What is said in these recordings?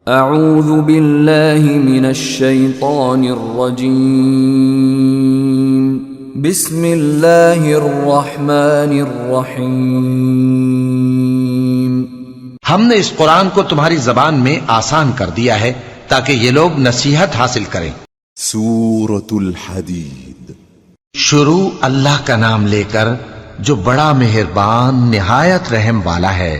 اعوذ باللہ من الشیطان الرجیم بسم اللہ الرحمن الرحیم۔ ہم نے اس قرآن کو تمہاری زبان میں آسان کر دیا ہے تاکہ یہ لوگ نصیحت حاصل کریں۔ سورۃ الحدید۔ شروع اللہ کا نام لے کر جو بڑا مہربان نہایت رحم والا ہے۔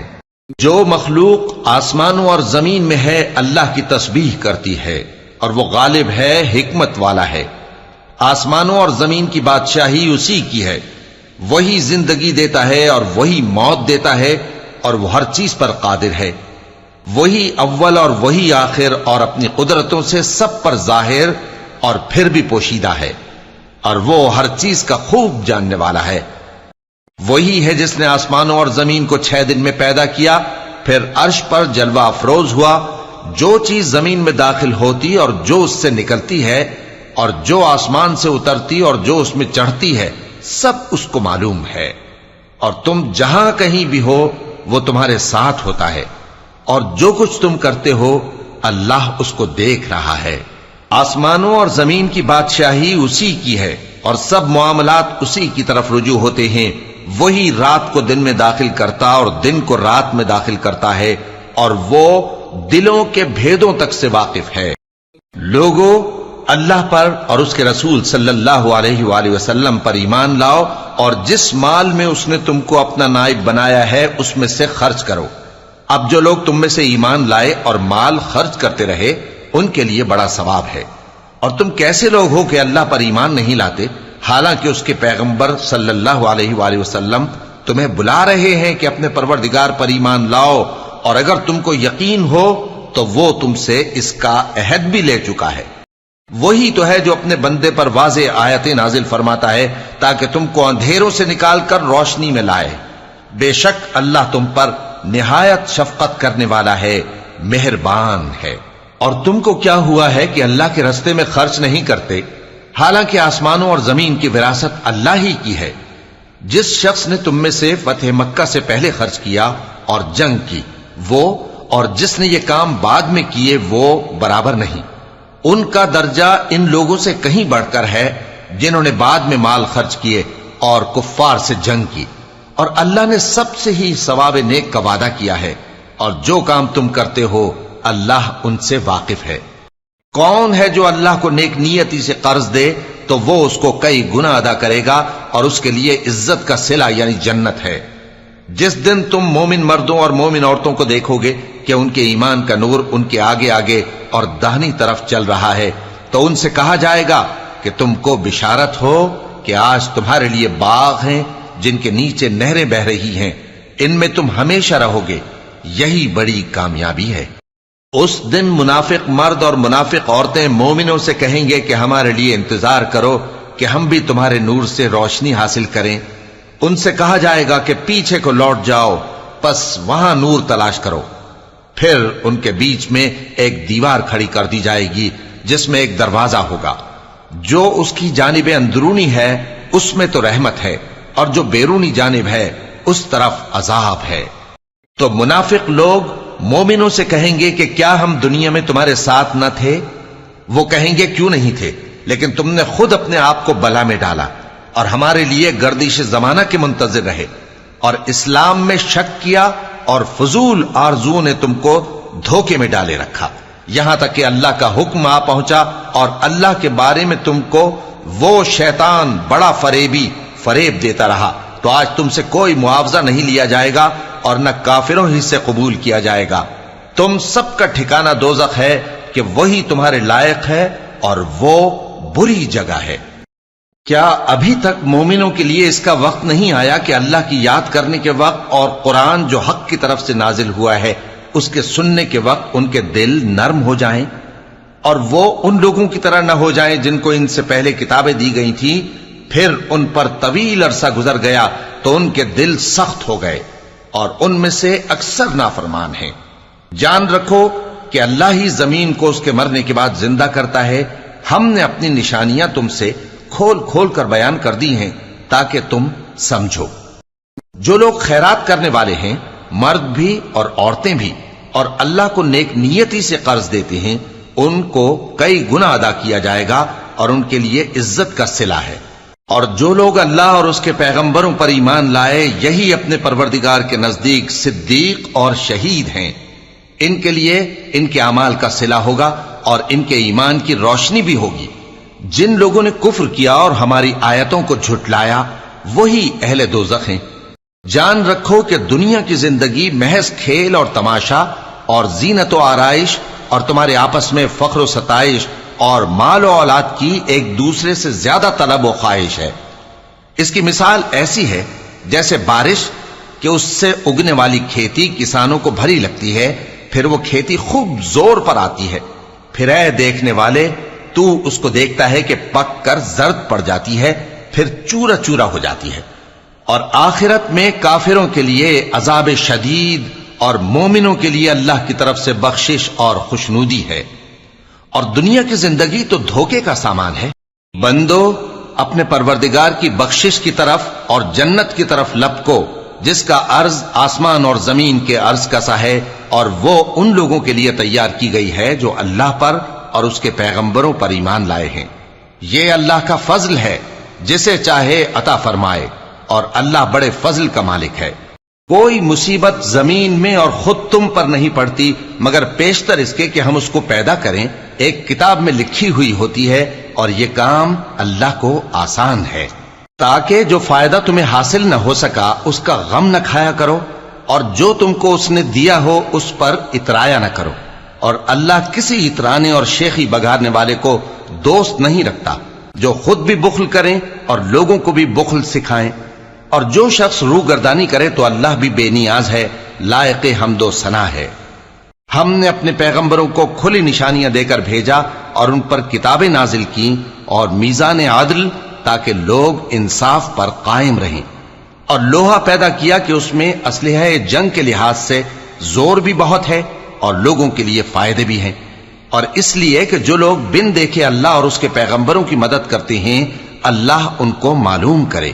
جو مخلوق آسمانوں اور زمین میں ہے اللہ کی تسبیح کرتی ہے اور وہ غالب ہے، حکمت والا ہے۔ آسمانوں اور زمین کی بادشاہی اسی کی ہے، وہی زندگی دیتا ہے اور وہی موت دیتا ہے اور وہ ہر چیز پر قادر ہے۔ وہی اول اور وہی آخر اور اپنی قدرتوں سے سب پر ظاہر اور پھر بھی پوشیدہ ہے، اور وہ ہر چیز کا خوب جاننے والا ہے۔ وہی ہے جس نے آسمانوں اور زمین کو 6 دن میں پیدا کیا، پھر عرش پر جلوہ افروز ہوا۔ جو چیز زمین میں داخل ہوتی اور جو اس سے نکلتی ہے اور جو آسمان سے اترتی اور جو اس میں چڑھتی ہے، سب اس کو معلوم ہے۔ اور تم جہاں کہیں بھی ہو وہ تمہارے ساتھ ہوتا ہے، اور جو کچھ تم کرتے ہو اللہ اس کو دیکھ رہا ہے۔ آسمانوں اور زمین کی بادشاہی اسی کی ہے اور سب معاملات اسی کی طرف رجوع ہوتے ہیں۔ وہی رات کو دن میں داخل کرتا اور دن کو رات میں داخل کرتا ہے، اور وہ دلوں کے بھیدوں تک سے واقف ہے۔ لوگو، اللہ پر اور اس کے رسول صلی اللہ علیہ وآلہ وسلم پر ایمان لاؤ، اور جس مال میں اس نے تم کو اپنا نائب بنایا ہے اس میں سے خرچ کرو۔ اب جو لوگ تم میں سے ایمان لائے اور مال خرچ کرتے رہے ان کے لیے بڑا ثواب ہے۔ اور تم کیسے لوگ ہو کہ اللہ پر ایمان نہیں لاتے، حالانکہ اس کے پیغمبر صلی اللہ علیہ وآلہ وسلم تمہیں بلا رہے ہیں کہ اپنے پروردگار پر ایمان لاؤ، اور اگر تم کو یقین ہو تو وہ تم سے اس کا عہد بھی لے چکا ہے۔ وہی تو ہے جو اپنے بندے پر واضح آیتیں نازل فرماتا ہے تاکہ تم کو اندھیروں سے نکال کر روشنی میں لائے۔ بے شک اللہ تم پر نہایت شفقت کرنے والا ہے، مہربان ہے۔ اور تم کو کیا ہوا ہے کہ اللہ کے راستے میں خرچ نہیں کرتے، حالانکہ آسمانوں اور زمین کی وراثت اللہ ہی کی ہے۔ جس شخص نے تم میں سے فتح مکہ سے پہلے خرچ کیا اور جنگ کی، وہ اور جس نے یہ کام بعد میں کیے وہ برابر نہیں۔ ان کا درجہ ان لوگوں سے کہیں بڑھ کر ہے جنہوں نے بعد میں مال خرچ کیے اور کفار سے جنگ کی، اور اللہ نے سب سے ہی ثواب نیک کا وعدہ کیا ہے، اور جو کام تم کرتے ہو اللہ ان سے واقف ہے۔ کون ہے جو اللہ کو نیک نیتی سے قرض دے تو وہ اس کو کئی گنا ادا کرے گا، اور اس کے لیے عزت کا صلہ یعنی جنت ہے۔ جس دن تم مومن مردوں اور مومن عورتوں کو دیکھو گے کہ ان کے ایمان کا نور ان کے آگے آگے اور داہنی طرف چل رہا ہے، تو ان سے کہا جائے گا کہ تم کو بشارت ہو کہ آج تمہارے لیے باغ ہیں جن کے نیچے نہریں بہ رہی ہیں، ان میں تم ہمیشہ رہو گے، یہی بڑی کامیابی ہے۔ اس دن منافق مرد اور منافق عورتیں مومنوں سے کہیں گے کہ ہمارے لیے انتظار کرو کہ ہم بھی تمہارے نور سے روشنی حاصل کریں۔ ان سے کہا جائے گا کہ پیچھے کو لوٹ جاؤ، پس وہاں نور تلاش کرو۔ پھر ان کے بیچ میں ایک دیوار کھڑی کر دی جائے گی جس میں ایک دروازہ ہوگا، جو اس کی جانب اندرونی ہے اس میں تو رحمت ہے، اور جو بیرونی جانب ہے اس طرف عذاب ہے۔ تو منافق لوگ مومنوں سے کہیں گے کہ کیا ہم دنیا میں تمہارے ساتھ نہ تھے؟ وہ کہیں گے کیوں نہیں تھے، لیکن تم نے خود اپنے آپ کو بلا میں ڈالا اور ہمارے لیے گردش زمانہ کے منتظر رہے، اور اسلام میں شک کیا، اور فضول آرزوؤں نے تم کو دھوکے میں ڈالے رکھا، یہاں تک کہ اللہ کا حکم آ پہنچا اور اللہ کے بارے میں تم کو وہ شیطان بڑا فریب دیتا رہا۔ تو آج تم سے کوئی معاوضہ نہیں لیا جائے گا اور نہ کافروں ہی سے قبول کیا جائے گا۔ تم سب کا ٹھکانہ دوزخ ہے کہ وہی تمہارے لائق ہے، اور وہ بری جگہ ہے۔ کیا ابھی تک مومنوں کے لیے اس کا وقت نہیں آیا کہ اللہ کی یاد کرنے کے وقت اور قرآن جو حق کی طرف سے نازل ہوا ہے اس کے سننے کے وقت ان کے دل نرم ہو جائیں، اور وہ ان لوگوں کی طرح نہ ہو جائیں جن کو ان سے پہلے کتابیں دی گئی تھیں، پھر ان پر طویل عرصہ گزر گیا تو ان کے دل سخت ہو گئے، اور ان میں سے اکثر نافرمان ہیں۔ جان رکھو کہ اللہ ہی زمین کو اس کے مرنے کے بعد زندہ کرتا ہے۔ ہم نے اپنی نشانیاں تم سے کھول کھول کر بیان کر دی ہیں تاکہ تم سمجھو۔ جو لوگ خیرات کرنے والے ہیں، مرد بھی اور عورتیں بھی، اور اللہ کو نیک نیتی سے قرض دیتے ہیں ان کو کئی گنا ادا کیا جائے گا اور ان کے لیے عزت کا صلہ ہے۔ اور جو لوگ اللہ اور اس کے پیغمبروں پر ایمان لائے یہی اپنے پروردگار کے نزدیک صدیق اور شہید ہیں، ان کے لیے ان کے اعمال کا صلہ ہوگا اور ان کے ایمان کی روشنی بھی ہوگی۔ جن لوگوں نے کفر کیا اور ہماری آیتوں کو جھٹلایا وہی اہل دوزخ ہیں۔ جان رکھو کہ دنیا کی زندگی محض کھیل اور تماشا اور زینت و آرائش اور تمہارے آپس میں فخر و ستائش اور مال و اولاد کی ایک دوسرے سے زیادہ طلب و خواہش ہے۔ اس کی مثال ایسی ہے جیسے بارش کہ اس سے اگنے والی کھیتی کسانوں کو بھری لگتی ہے، پھر وہ کھیتی خوب زور پر آتی ہے، پھر اے دیکھنے والے تو اس کو دیکھتا ہے کہ پک کر زرد پڑ جاتی ہے، پھر چورا چورا ہو جاتی ہے۔ اور آخرت میں کافروں کے لیے عذاب شدید اور مومنوں کے لیے اللہ کی طرف سے بخشش اور خوشنودی ہے۔ اور دنیا کی زندگی تو دھوکے کا سامان ہے۔ بندو اپنے پروردگار کی بخشش کی طرف اور جنت کی طرف لپکو جس کا عرض آسمان اور زمین کے عرض کا سا ہے، اور وہ ان لوگوں کے لیے تیار کی گئی ہے جو اللہ پر اور اس کے پیغمبروں پر ایمان لائے ہیں۔ یہ اللہ کا فضل ہے، جسے چاہے عطا فرمائے، اور اللہ بڑے فضل کا مالک ہے۔ کوئی مصیبت زمین میں اور خود تم پر نہیں پڑتی مگر پیشتر اس کے کہ ہم اس کو پیدا کریں ایک کتاب میں لکھی ہوئی ہوتی ہے، اور یہ کام اللہ کو آسان ہے۔ تاکہ جو فائدہ تمہیں حاصل نہ ہو سکا اس کا غم نہ کھایا کرو، اور جو تم کو اس نے دیا ہو اس پر اترایا نہ کرو۔ اور اللہ کسی اترانے اور شیخی بگاڑنے والے کو دوست نہیں رکھتا، جو خود بھی بخل کریں اور لوگوں کو بھی بخل سکھائیں۔ اور جو شخص روگردانی کرے تو اللہ بھی بے نیاز ہے، لائق حمد و ثنا ہے۔ ہم نے اپنے پیغمبروں کو کھلی نشانیاں دے کر بھیجا اور ان پر کتابیں نازل کی اور میزان عدل تاکہ لوگ انصاف پر قائم رہیں، اور لوہا پیدا کیا کہ اس میں اسلحہ جنگ کے لحاظ سے زور بھی بہت ہے اور لوگوں کے لیے فائدے بھی ہیں، اور اس لیے کہ جو لوگ بن دیکھے اللہ اور اس کے پیغمبروں کی مدد کرتے ہیں اللہ ان کو معلوم کرے۔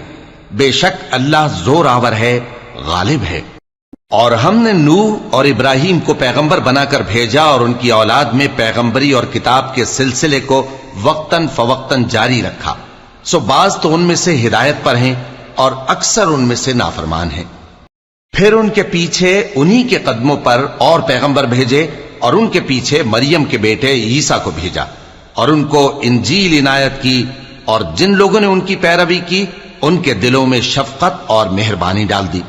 بے شک اللہ زور آور ہے، غالب ہے۔ اور ہم نے نوح اور ابراہیم کو پیغمبر بنا کر بھیجا اور ان کی اولاد میں پیغمبری اور کتاب کے سلسلے کو وقتاً فوقتاً جاری رکھا، سو بعض تو ان میں سے ہدایت پر ہیں اور اکثر ان میں سے نافرمان ہیں۔ پھر ان کے پیچھے انہی کے قدموں پر اور پیغمبر بھیجے، اور ان کے پیچھے مریم کے بیٹے عیسیٰ کو بھیجا، اور ان کو انجیل عنایت کی، اور جن لوگوں نے ان کی پیروی کی ان کے دلوں میں شفقت اور مہربانی ڈال دی۔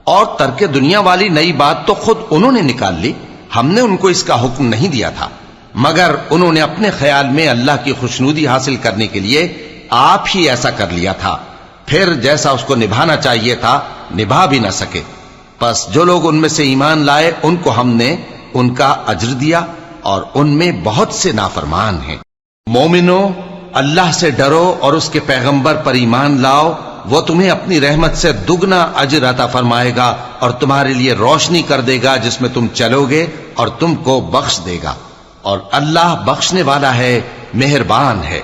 اور ترک دنیا والی نئی بات تو خود انہوں نے نکال لی، ہم نے ان کو اس کا حکم نہیں دیا تھا، مگر انہوں نے اپنے خیال میں اللہ کی خوشنودی حاصل کرنے کے لیے آپ ہی ایسا کر لیا تھا، پھر جیسا اس کو نبھانا چاہیے تھا نبھا بھی نہ سکے۔ پس جو لوگ ان میں سے ایمان لائے ان کو ہم نے ان کا اجر دیا، اور ان میں بہت سے نافرمان ہیں۔ مومنو اللہ سے ڈرو اور اس کے پیغمبر پر ایمان لاؤ، وہ تمہیں اپنی رحمت سے دگنا اجر عطا فرمائے گا اور تمہارے لیے روشنی کر دے گا جس میں تم چلو گے اور تم کو بخش دے گا، اور اللہ بخشنے والا ہے، مہربان ہے۔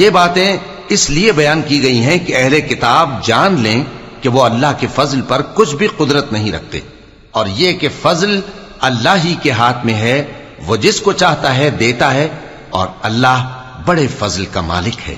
یہ باتیں اس لیے بیان کی گئی ہیں کہ اہل کتاب جان لیں کہ وہ اللہ کے فضل پر کچھ بھی قدرت نہیں رکھتے، اور یہ کہ فضل اللہ ہی کے ہاتھ میں ہے، وہ جس کو چاہتا ہے دیتا ہے، اور اللہ بڑے فضل کا مالک ہے۔